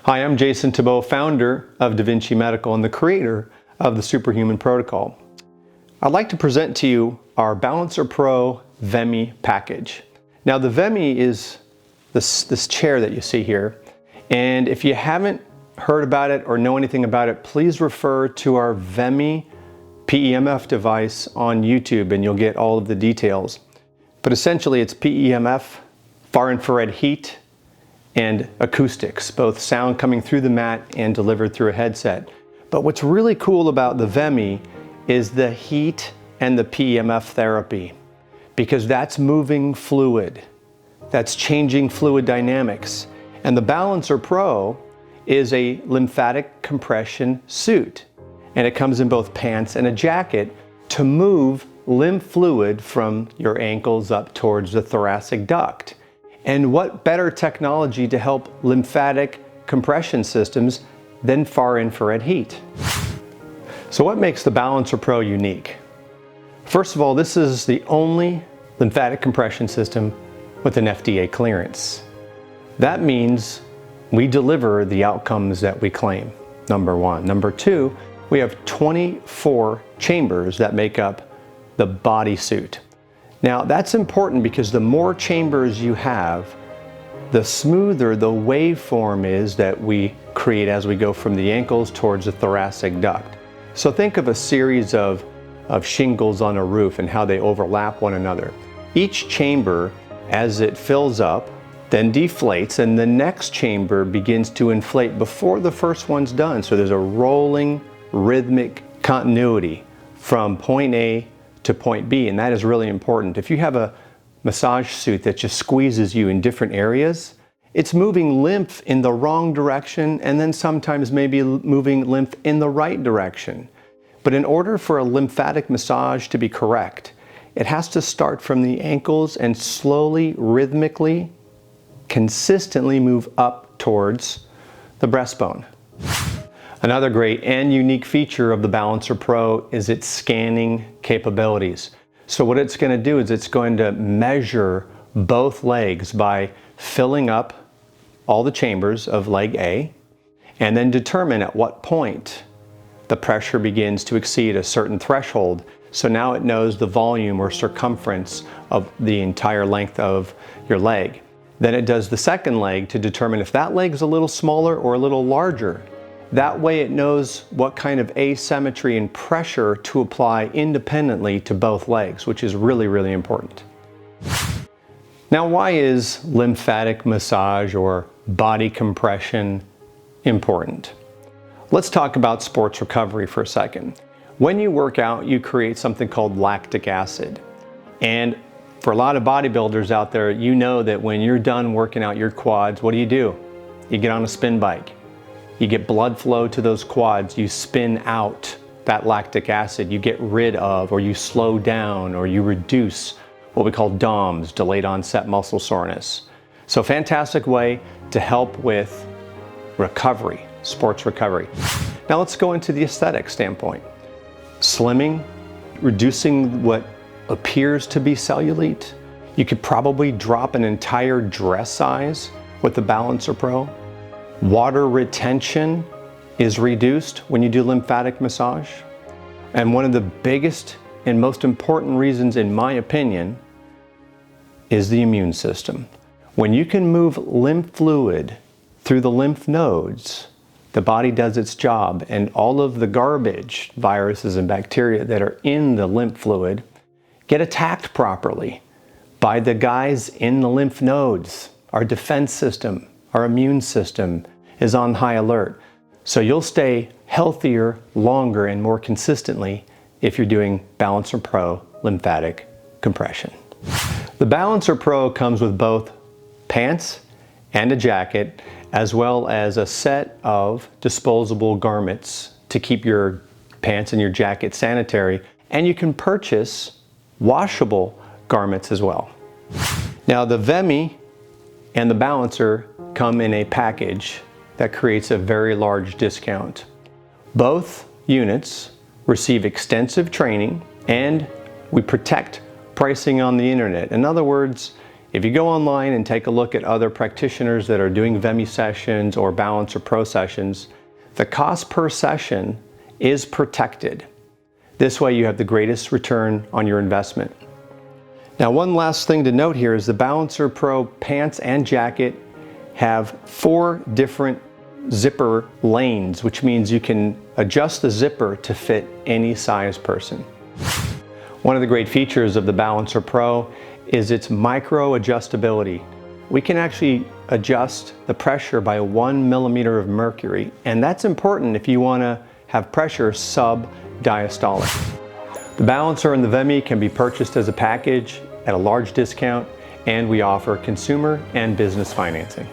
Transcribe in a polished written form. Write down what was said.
Hi, I'm Jason Thibault, founder of Da Vinci Medical and the creator of the Superhuman Protocol. I'd like to present to you our Ballancer Pro VEMI package. Now the VEMI is this chair that you see here, and if you haven't heard about it or know anything about it, please refer to our VEMI PEMF device on YouTube and you'll get all of the details. But essentially it's PEMF, far infrared heat, and acoustics, both sound coming through the mat and delivered through a headset. But what's really cool about the VEMI is the heat and the PEMF therapy, because that's moving fluid, that's changing fluid dynamics. And the Ballancer Pro is a lymphatic compression suit, and it comes in both pants and a jacket to move lymph fluid from your ankles up towards the thoracic duct. And what better technology to help lymphatic compression systems than far infrared heat? So what makes the Ballancer Pro unique? First of all, this is the only lymphatic compression system with an FDA clearance. That means we deliver the outcomes that we claim, number one. Number two, we have 24 chambers that make up the bodysuit. Now that's important because the more chambers you have, the smoother the waveform is that we create as we go from the ankles towards the thoracic duct. So think of a series of shingles on a roof and how they overlap one another. Each chamber, as it fills up, then deflates, and the next chamber begins to inflate before the first one's done. So there's a rolling rhythmic continuity from point A to point B, and that is really important. If you have a massage suit that just squeezes you in different areas, it's moving lymph in the wrong direction and then sometimes maybe moving lymph in the right direction. But in order for a lymphatic massage to be correct, it has to start from the ankles and slowly, rhythmically, consistently move up towards the breastbone. Another great and unique feature of the Ballancer Pro is its scanning capabilities. So what it's going to do is it's going to measure both legs by filling up all the chambers of leg A and then determine at what point the pressure begins to exceed a certain threshold. So now it knows the volume or circumference of the entire length of your leg. Then it does the second leg to determine if that leg's a little smaller or a little larger. That way it knows what kind of asymmetry and pressure to apply independently to both legs, which is really, really important. Now, why is lymphatic massage or body compression important? Let's talk about sports recovery for a second. When you work out, you create something called lactic acid. And for a lot of bodybuilders out there, you know that when you're done working out your quads, what do? You get on a spin bike. You get blood flow to those quads, you spin out that lactic acid, you get rid of, or you slow down, or you reduce what we call DOMS, delayed onset muscle soreness. So fantastic way to help with recovery, sports recovery. Now let's go into the aesthetic standpoint. Slimming, reducing what appears to be cellulite. You could probably drop an entire dress size with the Ballancer Pro. Water retention is reduced when you do lymphatic massage. And one of the biggest and most important reasons, in my opinion, is the immune system. When you can move lymph fluid through the lymph nodes, the body does its job, and all of the garbage, viruses and bacteria that are in the lymph fluid get attacked properly by the guys in the lymph nodes. Our defense system, our immune system is on high alert. So you'll stay healthier longer and more consistently if you're doing Ballancer Pro lymphatic compression. The Ballancer Pro comes with both pants and a jacket, as well as a set of disposable garments to keep your pants and your jacket sanitary, and you can purchase washable garments as well. Now the VEMI and the Ballancer come in a package that creates a very large discount. Both units receive extensive training, and we protect pricing on the internet. In other words, If you go online and take a look at other practitioners that are doing VEMI sessions or Ballancer Pro sessions, the cost per session is protected. This way you have the greatest return on your investment. Now, one last thing to note here is the Ballancer Pro pants and jacket have 4 different zipper lanes, which means you can adjust the zipper to fit any size person. One of the great features of the Ballancer Pro is its micro adjustability. We can actually adjust the pressure by 1 millimeter of mercury, and that's important if you want to have pressure sub-diastolic. The Ballancer and the VEMI can be purchased as a package at a large discount, and we offer consumer and business financing.